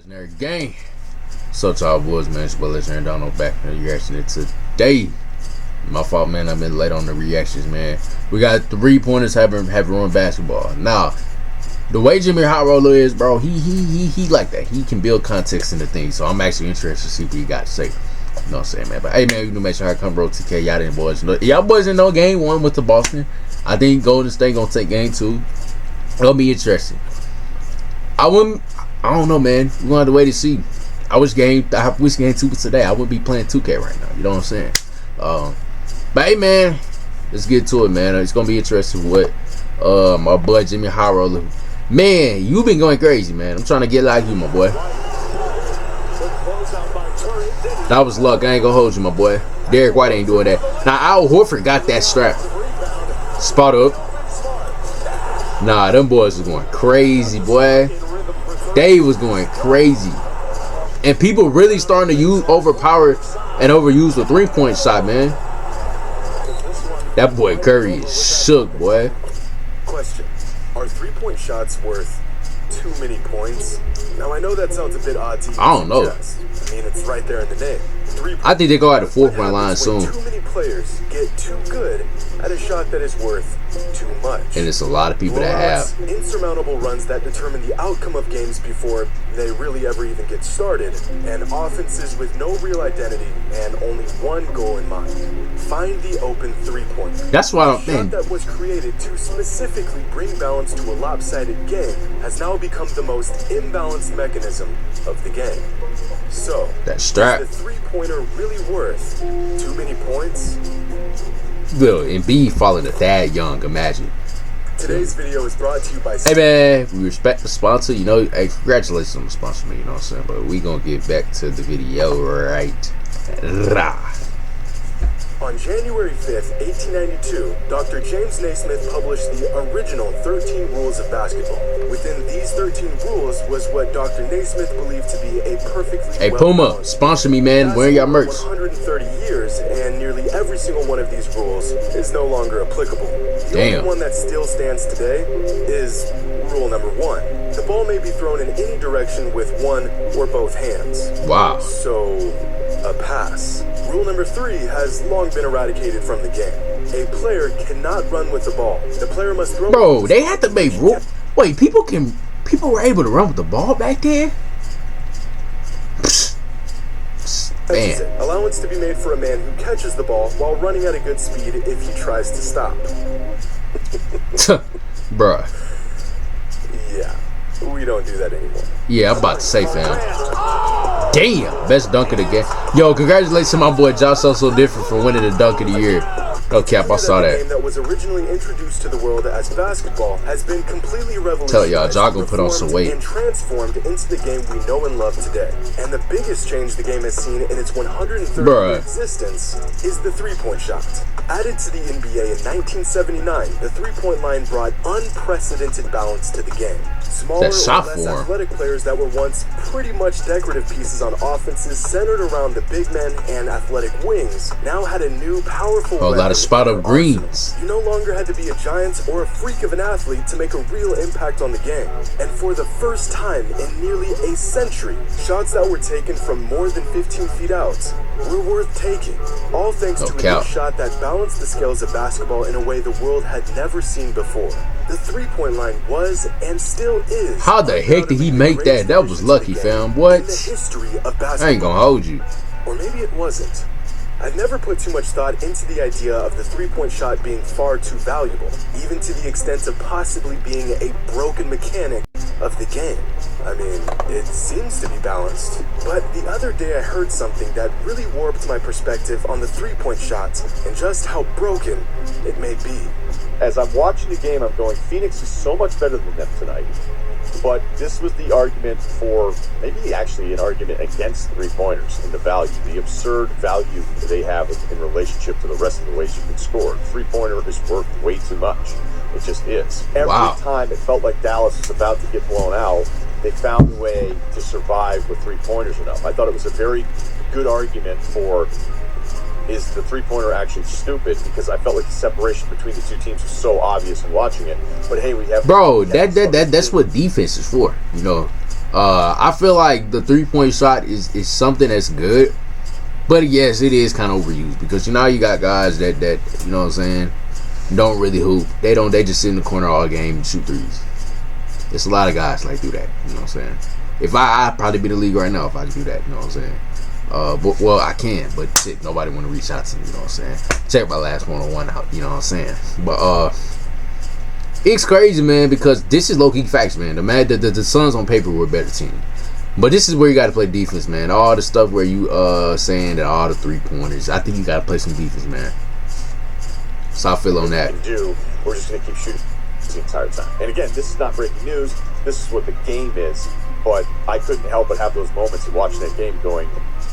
Legendary gang. So to y'all boys, man, it's your boy Legendary Donald back in the reaction today. My fault, man, I've been late on the reactions, man. We got 3 pointers having run basketball. Now, the way JxmyHighroller is, bro, he like that. He can build context into things. So I'm actually interested to see what he got to say. You know what I'm saying, man? But hey, man, you know, make sure I come bro TK. Y'all didn't boys know. Y'all boys didn't know game 1 with the Boston. I think Golden State gonna take game 2. It'll be interesting. I don't know, man. We're gonna have to wait to see. I wish game 2 was today. I wouldn't be playing 2K right now. You know what I'm saying? But hey, man, let's get to it, man. It's gonna be interesting what my boy JxmyHighroller. Man, you been going crazy, man. I'm trying to get like you, my boy. That was luck. I ain't gonna hold you, my boy. Derek White ain't doing that. Now, Al Horford got that strap. Spot up. Nah, them boys was going crazy, boy. They was going crazy. And people really starting to overpower and overuse the 3-point shot, man. That boy Curry is shook, boy. Question: are 3-point shots worth too many points? Now I know that sounds a bit odd to you. I don't know. I mean, it's right there in the name. I think they go at the 4-point line soon. Too many players get too good at a shot that is worth too much. And it's a lot of people that have insurmountable runs that determine the outcome of games before they really ever even get started, and offenses with no real identity and only one goal in mind: find the open 3-pointer. That's why the shot that was created to specifically bring balance to a lopsided game has now become the most imbalanced mechanism of the game. So, that strap. Is the 3-pointer really worth too many points? Will Embiid falling to Thad Young, imagine. Today's video is brought to you by... Hey, man, we respect the sponsor. You know, hey, congratulations on the sponsor, man. You know what I'm saying? But we gonna get back to the video right. On January 5th, 1892, Dr. James Naismith published the original 13 Rules of Basketball. Within these 13 rules was what Dr. Naismith believed to be a perfectly Hey, Puma, sponsor me, man. Wearing your merch. 130 years, and nearly every single one of these rules is no longer applicable. The only one that still stands today is rule number 1. The ball may be thrown in any direction with one or both hands. Wow. So, a pass. Rule number 3 has long been eradicated from the game. A player cannot run with the ball. The player must throw. Bro, they had to make rule. Wait, people were able to run with the ball back then? Man. Allowance to be made for a man who catches the ball while running at a good speed if he tries to stop. Bruh. Yeah, we don't do that anymore. Yeah, I'm about to say, fam. Damn, best dunk of the game. Yo, congratulations to my boy Josh, so different for winning the dunk of the year. No cap, I saw that. The game that was originally introduced to the world as basketball has been completely revolutionized. Tell y'all, Ja gonna put on some weight. And transformed into the game we know and love today. And the biggest change the game has seen in its 130-year existence is the 3-point shot. Added to the NBA in 1979, the 3-point line brought unprecedented balance to the game. Smaller or less athletic players that were once pretty much decorative pieces on offenses centered around the big men and athletic wings now had a new powerful spot of greens. You no longer had to be a giant or a freak of an athlete to make a real impact on the game. And for the first time in nearly a century, shots that were taken from more than 15 feet out were worth taking. All thanks to a new shot that balanced the scales of basketball in a way the world had never seen before. The 3-point line was and still is. How the heck did he make that? That was lucky, fam. What? In the history of basketball. I ain't gonna hold you. Or maybe it wasn't. I've never put too much thought into the idea of the 3-point shot being far too valuable, even to the extent of possibly being a broken mechanic of the game. I mean, it seems to be balanced. But the other day I heard something that really warped my perspective on the 3-point shot and just how broken it may be. As I'm watching the game, I'm going, Phoenix is so much better than them tonight. But this was the argument for, maybe actually an argument against 3-pointers and the value, the absurd value they have in relationship to the rest of the ways you can score. 3-pointer is worth way too much. It just is. Every time it felt like Dallas was about to get blown out, they found a way to survive with 3-pointers enough. I thought it was a very good argument for, is the 3-pointer actually stupid? Because I felt like the separation between the two teams was so obvious in watching it. But hey, we have... Bro, that's what defense is for, you know. I feel like the 3-point shot is something that's good, but yes, it is kind of overused because you know you got guys that you know what I'm saying don't really hoop. They just sit in the corner all game and shoot threes. There's a lot of guys like do that. You know what I'm saying? If I'd probably be in the league right now if I could do that. You know what I'm saying? But well, I can, but shit, nobody want to reach out to me. You know what I'm saying? Check my last one-on-one out. You know what I'm saying? But it's crazy, man, because this is low-key facts, man. The Suns on paper were a better team, but this is where you got to play defense, man. All the stuff where you saying that all the 3-pointers, I think you got to play some defense, man. So I feel on that. We're just gonna keep shooting the entire time. And again, this is not breaking news. This is what the game is. But I couldn't help but have those moments of watching that game going,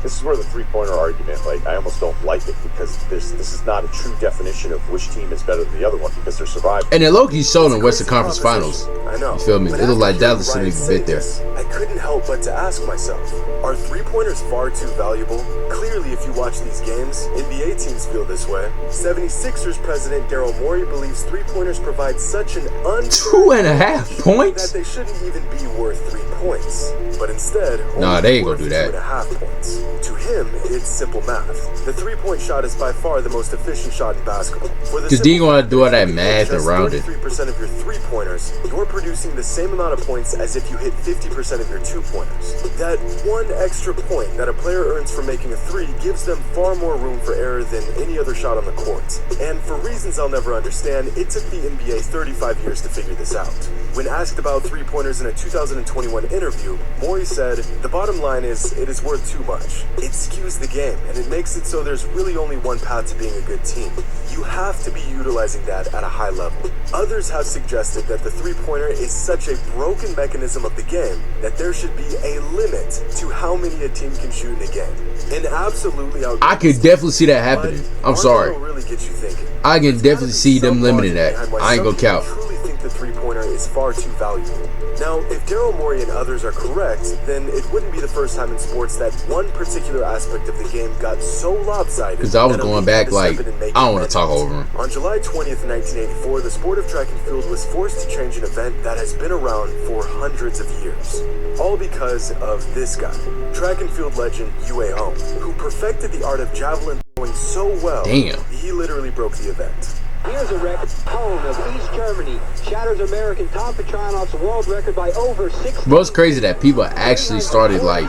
this is where the 3-pointer argument, like, I almost don't like it because this is not a true definition of which team is better than the other one because they're surviving. And then Loki showed in Western Conference Finals. I know. You feel me? It looked like Dallas didn't even bit there. I couldn't help but to ask myself, are 3-pointers far too valuable? Clearly, if you watch these games, NBA teams feel this way. 76ers president Daryl Morey believes 3-pointers provide such an 2.5 points? that they shouldn't even be worth 3 points. But instead, nah, they ain't gonna do that. 2.5 points. To him, it's simple math. The 3-point shot is by far the most efficient shot in basketball. Because you gonna do all that math around it. 33% of your 3-pointers, you're producing the same amount of points as if you hit 50% of your 2-pointers. That one extra point that a player earns for making a 3 gives them far more room for error than any other shot on the court. And for reasons I'll never understand, it took the NBA 35 years to figure this out. When asked about 3-pointers in a 2021 interview, Morey said, "The bottom line is, it is worth too much. It skews the game, and it makes it so there's really only one path to being a good team. You have to be utilizing that at a high level." Others have suggested that the 3-pointer is such a broken mechanism of the game that there should be a limit to how many a team can shoot in a game. And absolutely, I could definitely see that happening. I'm sorry. Really get you thinking. I can definitely see them limiting that. I ain't gonna count. Truly think the 3-pointer is far too valuable. Now, if Daryl Morey and others are correct, then it wouldn't be the first time in sports that one particular aspect of the game got so lopsided. Because I was going back like, I don't want to talk over him. On July 20th, 1984, the sport of track and field was forced to change an event that has been around for hundreds of years. All because of this guy, track and field legend Yue Hong, who perfected the art of javelin throwing so well, he literally broke the event. Here's a record. Home of East Germany shatters American Tom Petronov's world record by over 6. Bro, it's crazy that people actually started like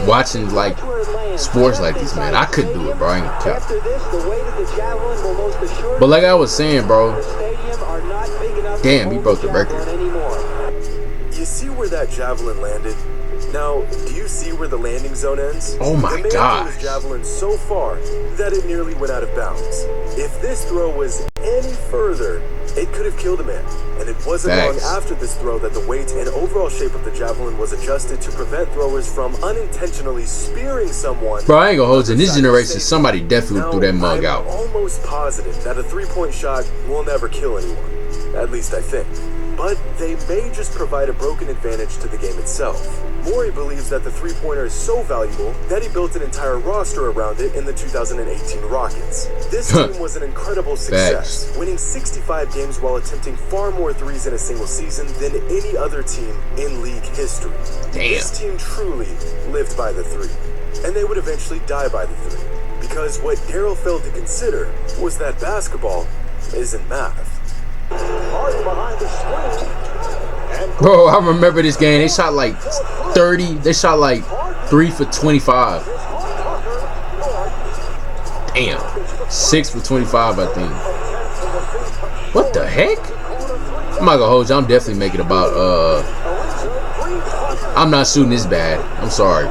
watching like sports like this, man. I couldn't do it, bro. I ain't gonna count. But like I was saying, bro, damn, he broke the record. You see where that javelin landed? Now, do you see where the landing zone ends? Oh my God! The man threw his javelin so far that it nearly went out of bounds. If this throw was any further, it could have killed a man. And it wasn't long after this throw that the weight and overall shape of the javelin was adjusted to prevent throwers from unintentionally spearing someone. Bro, I ain't gonna hold you. In this generation, somebody definitely threw that mug out. I'm almost positive that a 3-point shot will never kill anyone. At least I think. But they may just provide a broken advantage to the game itself. Morey believes that the 3-pointer is so valuable that he built an entire roster around it in the 2018 Rockets. This team was an incredible success, winning 65 games while attempting far more threes in a single season than any other team in league history. This team truly lived by the 3, and they would eventually die by the 3, because what Daryl failed to consider was that basketball isn't math. Bro, I remember this game. They shot like 30. They shot like 3 for 25. Damn. 6 for 25, I think. What the heck? I'm not gonna hold you. I'm definitely making about I'm not shooting this bad. I'm sorry.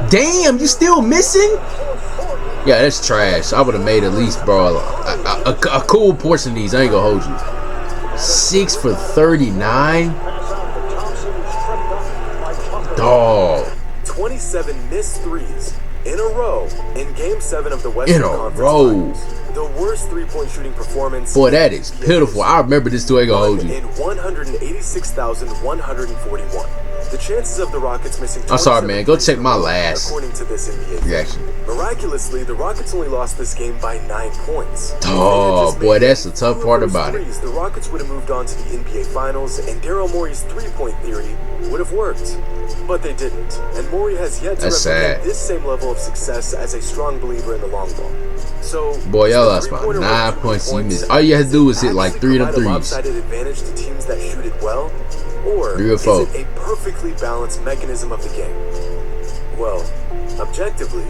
Damn, you still missing? Yeah, that's trash. I would have made at least, bro, a cool portion of these. I ain't gonna hold you. 6 for 39? Dog. 27 missed threes in a row in Game 7 of the Western Conference Finals. The worst 3-point shooting performance. Boy, that is pitiful. I remember this too. I ain't gonna hold you. In 186,141. the chances of the Rockets missing I'm sorry, man. Go 27 check my free throws, last according to this NBA reaction. Miraculously, the Rockets only lost this game by 9 points. Oh, boy, that's the tough part about it. The Rockets would have moved on to the NBA Finals, and Daryl Morey's three-point theory would have worked. But they didn't, and Morey has yet to replicate this same level of success as a strong believer in the long ball. So, boy, y'all lost by 9 points. You missed. All you had to do was hit like 3 of them threes. Lopsided advantage to teams that shoot it well, or 3 or 4. is it a perfectly balanced mechanism of the game? Well, objectively,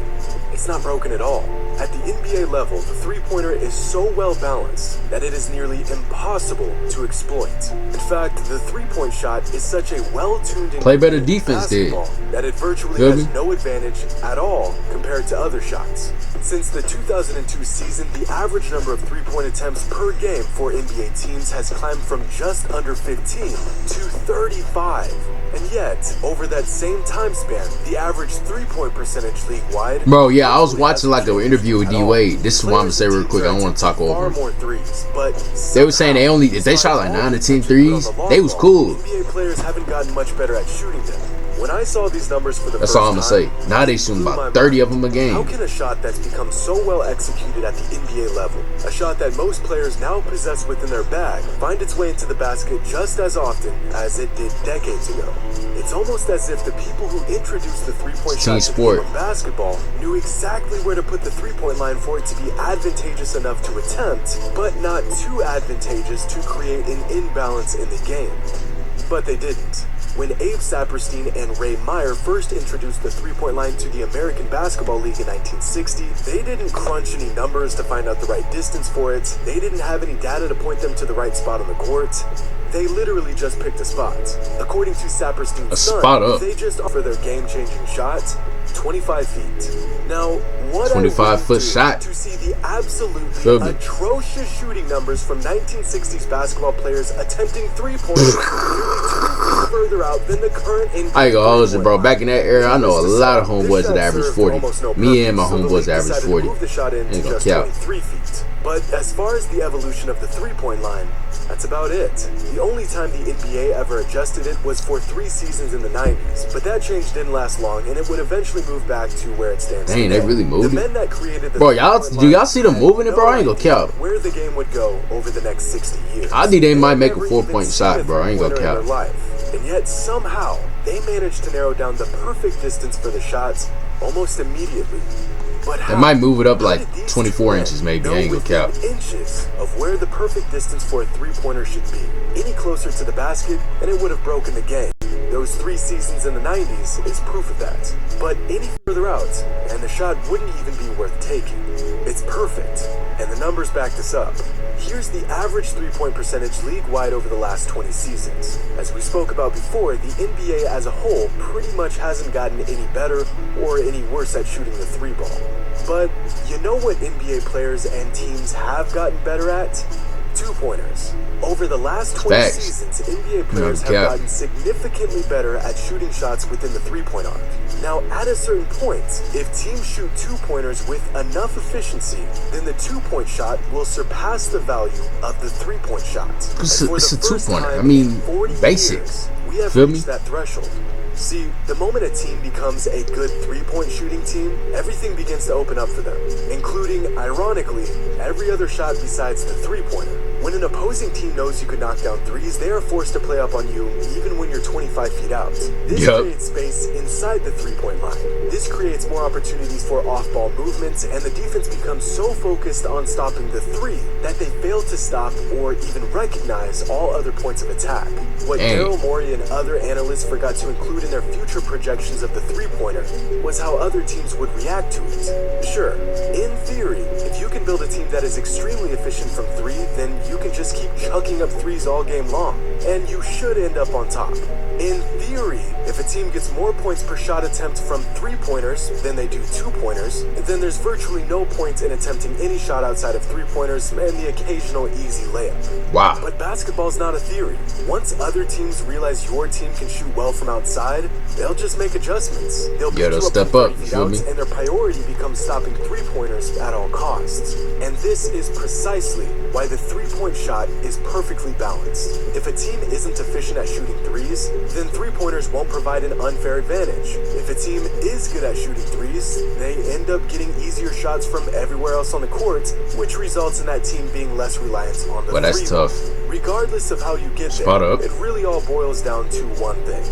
it's not broken at all. At the NBA level, the three-pointer is so well balanced that it is nearly impossible to exploit. In fact, the three-point shot is such a well-tuned play better defense that it virtually has no advantage at all compared to other shots. Since the 2002 season, the average number of three-point attempts per game for NBA teams has climbed from just under 15 to 35. And yet, over that same time span, the average three-point percentage league-wide... Bro, yeah, I was watching like an interview with D-Wade. This is what I'm going to say real quick. I don't want to talk over him. They were saying if they shot like 9 to 10 threes, they was cool. NBA players haven't gotten much better at shooting them. When I saw these numbers for the That's all I'm going to say. Now they shooting about 30 of them a game. How can a shot that's become so well executed at the NBA level, a shot that most players now possess within their bag, find its way into the basket just as often as it did decades ago? It's almost as if the people who introduced the three-point shot to the game of basketball knew exactly where to put the three-point line for it to be advantageous enough to attempt, but not too advantageous to create an imbalance in the game. But they didn't. When Abe Saperstein and Ray Meyer first introduced the three-point line to the American Basketball League in 1960, they didn't crunch any numbers to find out the right distance for it. They didn't have any data to point them to the right spot on the court. They literally just picked a spot. According to Saperstein's son, they just offer their game-changing shot 25 feet. Now, what 25-foot shot to see the absolutely atrocious shooting numbers from 1960s basketball players attempting three-pointers further out than the current NBA. I ain't gonna hold you, bro. Back in that era, I know a lot of homeboys that average 40. Me and my homeboys average 40. Ain't gonna count. But as far as the evolution of the three-point line, that's about it. The only time the NBA ever adjusted it was for 3 seasons in the 90s, but that change didn't last long, and it would eventually move back to where it stands today. Dang, they really moved it. The men that created the bro, do y'all see them moving it, bro? I ain't gonna count. Where the game would go over the next 60 years. I think they might make a 4-point shot, bro. I ain't gonna count. And yet somehow they managed to narrow down the perfect distance for the shots almost immediately. But they might move it up like 24 inches, maybe. I ain't gonna count. Inches of where the perfect distance for a three-pointer should be. Any closer to the basket, and it would have broken the game. Those 3 seasons in the 90s is proof of that. But any further out, and the shot wouldn't even be worth taking. It's perfect, and the numbers back this up. Here's the average three-point percentage league-wide over the last 20 seasons. As we spoke about before, the NBA as a whole pretty much hasn't gotten any better or any worse at shooting the three ball. But you know what NBA players and teams have gotten better at? Two-pointers. Over the last 20 seasons, NBA players have gotten significantly better at shooting shots within the three-point arc. Now, at a certain point, if teams shoot two-pointers with enough efficiency, then the two-point shot will surpass the value of the three-point shot. It's a two-pointer. I mean, basic. We have reached that threshold. See, the moment a team becomes a good three-point shooting team, everything begins to open up for them, including, ironically, every other shot besides the three-pointer. When an opposing team knows you can knock down threes, they are forced to play up on you even when you're 25 feet out. This creates space inside the three-point line. This creates more opportunities for off-ball movements, and the defense becomes so focused on stopping the three that they fail to stop or even recognize all other points of attack. What Daryl Morey and other analysts forgot to include in their future projections of the three-pointer was how other teams would react to it. Sure, in theory, if you can build a team that is extremely efficient from three, then you can just keep chucking up threes all game long, and you should end up on top. In theory, if a team gets more points per shot attempt from three-pointers than they do two-pointers, then there's virtually no point in attempting any shot outside of three-pointers and the occasional easy layup. Wow. But basketball's not a theory. Once other teams realize your team can shoot well from outside, they'll just make adjustments. They'll step up, and their priority becomes stopping three-pointers at all costs. And this is precisely why the three-point shot is perfectly balanced. If a team isn't efficient at shooting threes, then three-pointers won't provide an unfair advantage. If a team is good at shooting threes, they end up getting easier shots from everywhere else on the court, which results in that team being less reliant on the Well, that's three. tough. Regardless of how you get Spot there, up. it really all boils down to one thing: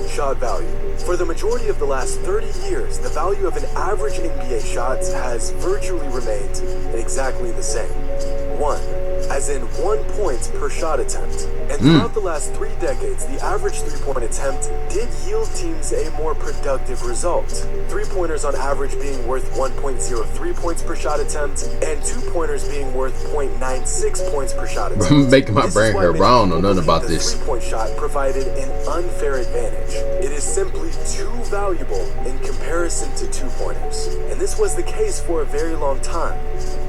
shot value. For the majority of the last 30 years, the value of an average NBA shot has virtually remained exactly the same. 1, as in 1 point per shot attempt. And throughout the last 3 decades, the average three-point attempt did yield teams a more productive result. Three-pointers on average being worth 1.03 points per shot attempt, and two-pointers being worth 0.96 points per shot attempt. I'm making my This brain is why hurt, many bro. I don't know people nothing believe about the this. three-point shot provided an unfair advantage. It is simply too valuable in comparison to two-pointers. And this was the case for a very long time.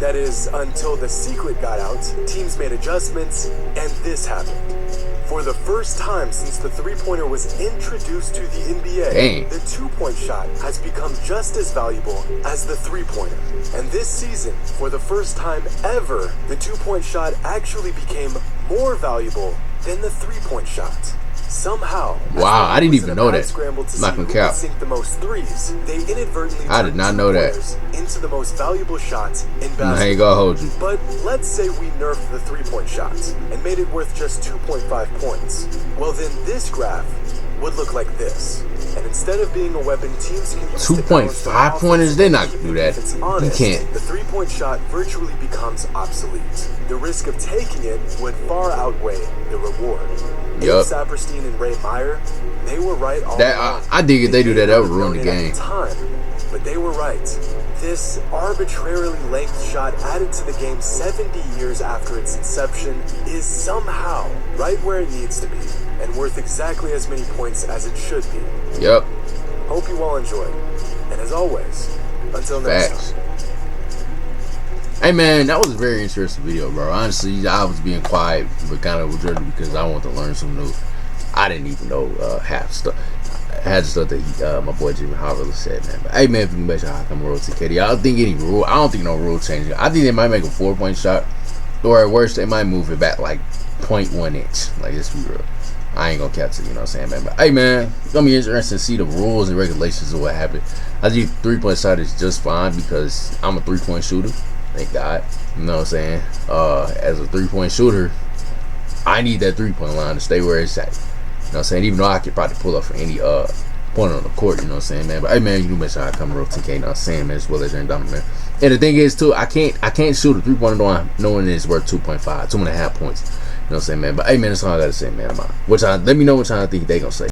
That is, until the secret got out, teams made adjustments, and this happened. For the first time since the three-pointer was introduced to the NBA, Dang. the two-point shot has become just as valuable as the three-pointer. And this season, for the first time ever, the two-point shot actually became more valuable than the three-point shot. Somehow, Wow, I didn't even know that. Scramble to Not see gonna who count. could sink the most threes, they inadvertently I did turned not know that. two-pointers into the most valuable shots in basketball. I ain't gonna hold you. But let's say we nerfed the three-point shot and made it worth just 2.5 points. Well, then this graph would look like this. And instead of being a weapon teams can use 2.5 pointers, they're not gonna do that. if it's You honest, can't. the three-point shot virtually becomes obsolete. The risk of taking it would far outweigh the reward. Yup. Saperstein and Ray Meyer, they were right all That along. I dig it. They do that. That would ruin the Known it game. at time, but they were right. This arbitrarily length shot added to the game 70 years after its inception is somehow right where it needs to be and worth exactly as many points as it should be. Yep. Hope you all enjoyed. And as always, until next Facts. time. Hey man, that was a very interesting video, bro. Honestly, I was being quiet but kind of withdrawn because I want to learn some new. I didn't even know half stuff. Had stuff that my boy JxmyHighroller said, man. But hey man, if you can bet your HighrollR to KD, I don't think any rule. I don't think no rule changing. I think they might make a 4-point shot, or at worst, they might move it back like 0.1 inch. Like, let's be real. I ain't gonna catch it, you know what I'm saying, man. But hey man, it's gonna be interesting to see the rules and regulations of what happened. I think 3-point shot is just fine because I'm a 3-point shooter. Thank God. You know what I'm saying? As a 3-point shooter, I need that 3-point line to stay where it's at. You know what I'm saying? Even though I could probably pull up for any point on the court, you know what I'm saying, man. But hey man, you can mention HighrollR 10K, you know what I'm saying, man, as well as Aaron Donald, man. And the thing is too, I can't shoot a 3-pointer knowing it's worth 2.5 points. You know what I'm saying, man. But hey man, that's all I gotta say, man. Let me know what y'all think they gonna say.